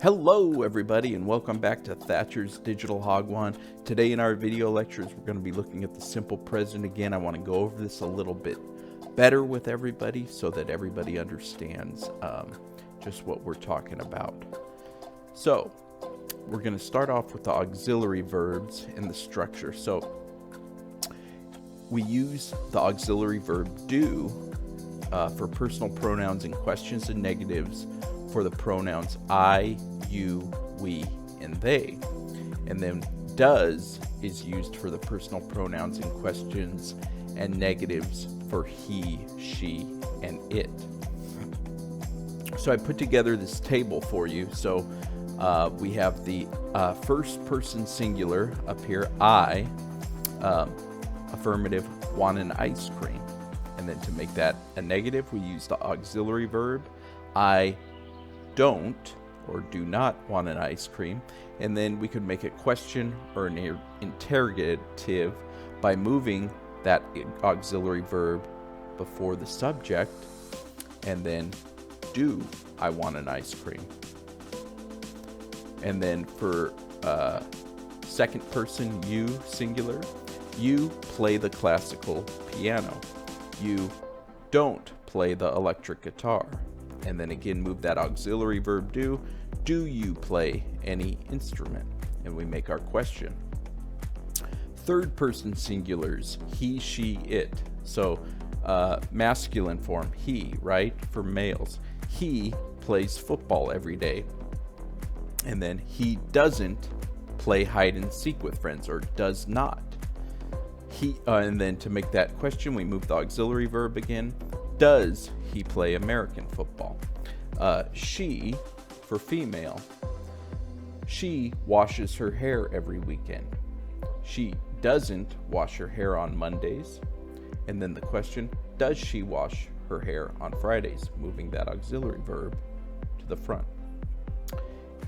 Hello everybody and welcome back to Thatcher's Digital Hagwon. Today in our video lectures we're going to be looking at the simple present again. I want to go over this a little bit better with everybody so that everybody understands just what we're talking about. So we're going to start off with the auxiliary verbs and the structure. So we use the auxiliary verb do for personal pronouns in questions and negatives for the pronouns I, you, we, and they. And then does is used for the personal pronouns in questions and negatives for he, she, and it. So I put together this table for you. So we have the first person singular up here, I, affirmative, want an ice cream. And then to make that a negative, we use the auxiliary verb, I don't or do not want an ice cream. And then we could make a question or an interrogative by moving that auxiliary verb before the subject, and then do I want an ice cream. And then for second person, you singular, you play the classical piano. You don't play the electric guitar. And then again move that auxiliary verb do you play any instrument? And we make our question. Third person singulars, he, she, it. So masculine form, he, right, for males. He plays football every day. And then he doesn't play hide and seek with friends, or does not. He and then to make that question we move the auxiliary verb again. Does he play American football? She, for female, she washes her hair every weekend. She doesn't wash her hair on Mondays. And then the question, does she wash her hair on Fridays? Moving that auxiliary verb to the front.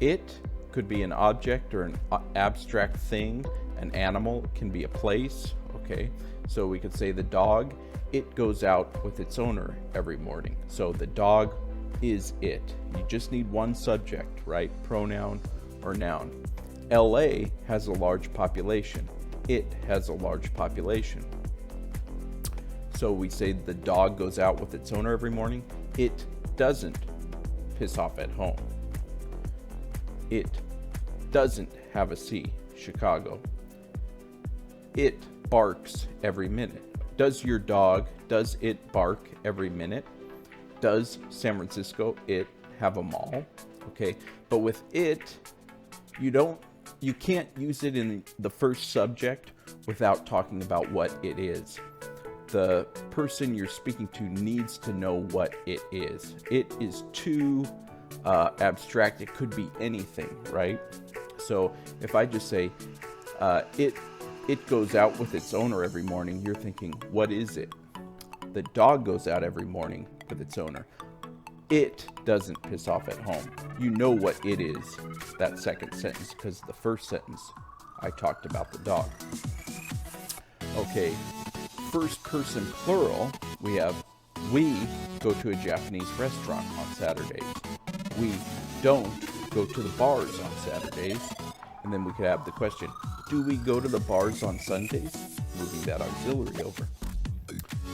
It could be an object or an abstract thing. An animal can be a place. Okay, so we could say the dog, it goes out with its owner every morning. So the dog is it. You just need one subject, right? Pronoun or noun. LA has a large population. It has a large population. So we say the dog goes out with its owner every morning. It doesn't piss off at home. It doesn't have a C. Chicago. It barks every minute. Does your dog, does it bark every minute? Does San Francisco, it have a mall? Okay, but with it, you can't use it in the first subject without talking about what it is. The person you're speaking to needs to know what it is. It is too abstract. It could be anything, right? So if I just say, it goes out with its owner every morning, you're thinking, what is it? The dog goes out every morning with its owner. It doesn't piss off at home. You know what it is, that second sentence, because the first sentence, I talked about the dog. Okay, first person plural, we have, we go to a Japanese restaurant on Saturdays. We don't go to the bars on Saturdays. And then we could have the question, do we go to the bars on Sundays? Moving that auxiliary over.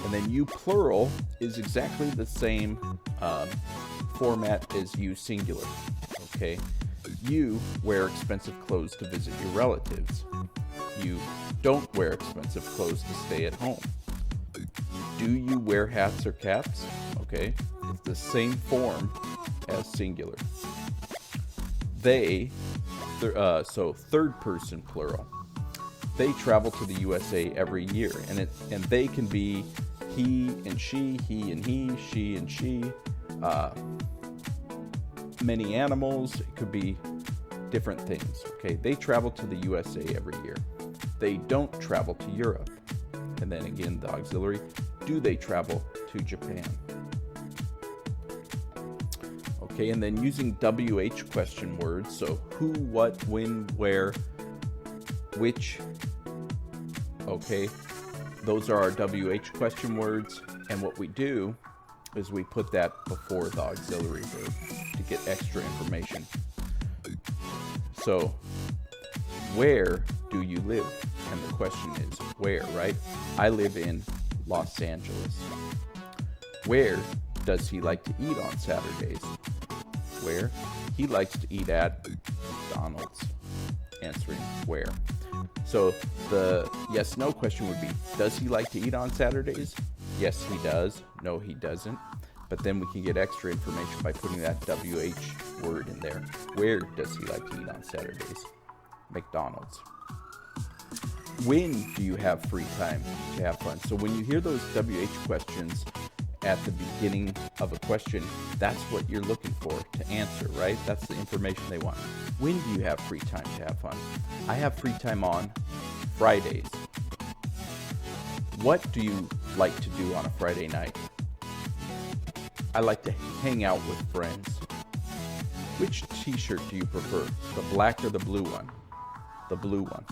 And then you plural is exactly the same format as you singular. Okay, you wear expensive clothes to visit your relatives. You don't wear expensive clothes to stay at home. Do you wear hats or caps? Okay, it's the same form as singular. They, so third person plural. They travel to the USA every year, and they can be he and she and he, she and she, many animals. It could be different things. Okay, they travel to the USA every year. They don't travel to Europe. And then again, the auxiliary, do they travel to Japan? Okay, and then using WH question words, so who, what, when, where, which. Okay, those are our WH question words, and what we do is we put that before the auxiliary verb to get extra information. So, where do you live? And the question is, where, right? I live in Los Angeles. Where does he like to eat on Saturdays? Where? He likes to eat at McDonald's. Answering where. So the yes/no question would be, does he like to eat on Saturdays? Yes, he does. No, he doesn't. But then we can get extra information by putting that WH word in there. Where does he like to eat on Saturdays? McDonald's. When do you have free time to have fun? So when you hear those WH questions at the beginning of a question, that's what you're looking for to answer, right? That's the information they want. When do you have free time to have fun? I have free time on Fridays. What do you like to do on a Friday night? I like to hang out with friends. Which t-shirt do you prefer, the black or the blue one? The blue one.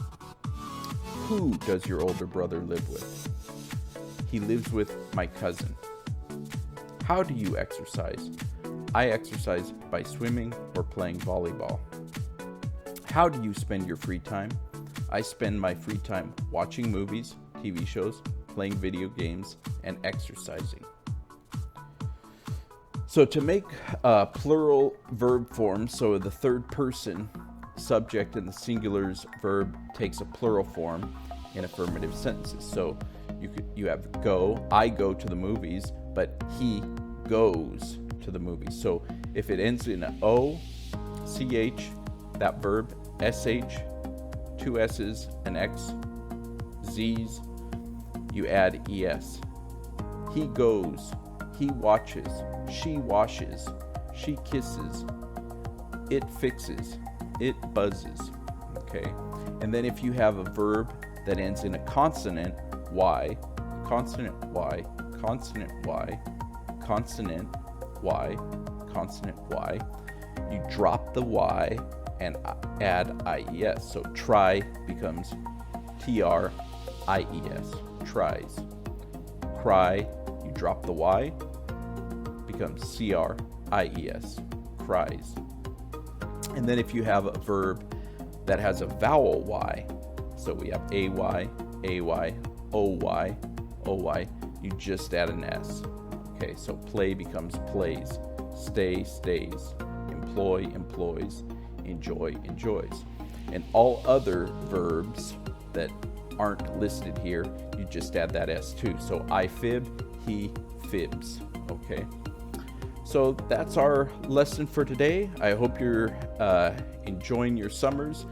Who does your older brother live with? He lives with my cousin. How do you exercise? I exercise by swimming or playing volleyball. How do you spend your free time? I spend my free time watching movies, TV shows, playing video games, and exercising. So to make plural verb forms, so the third person subject and the singular's verb takes a plural form in affirmative sentences. So you have go, I go to the movies, but he goes to the movies. So if it ends in an O, CH, that verb, SH, two S's, an X, Z's, you add ES. He goes, he watches, she washes, she kisses, it fixes, it buzzes, okay? And then if you have a verb that ends in a consonant, Y, consonant Y, consonant Y, consonant Y, consonant Y, you drop the Y and add IES. So try becomes TRIES, tries. Cry, you drop the Y, becomes CRIES, cries. And then if you have a verb that has a vowel Y, so we have AY, AY, OY, OY, you just add an S. Okay, so play becomes plays, stay, stays, employ, employs, enjoy, enjoys. And all other verbs that aren't listed here, you just add that S too. So I fib, he fibs, okay? So that's our lesson for today. I hope you're enjoying your summers,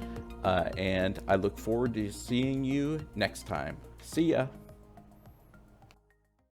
and I look forward to seeing you next time. See ya.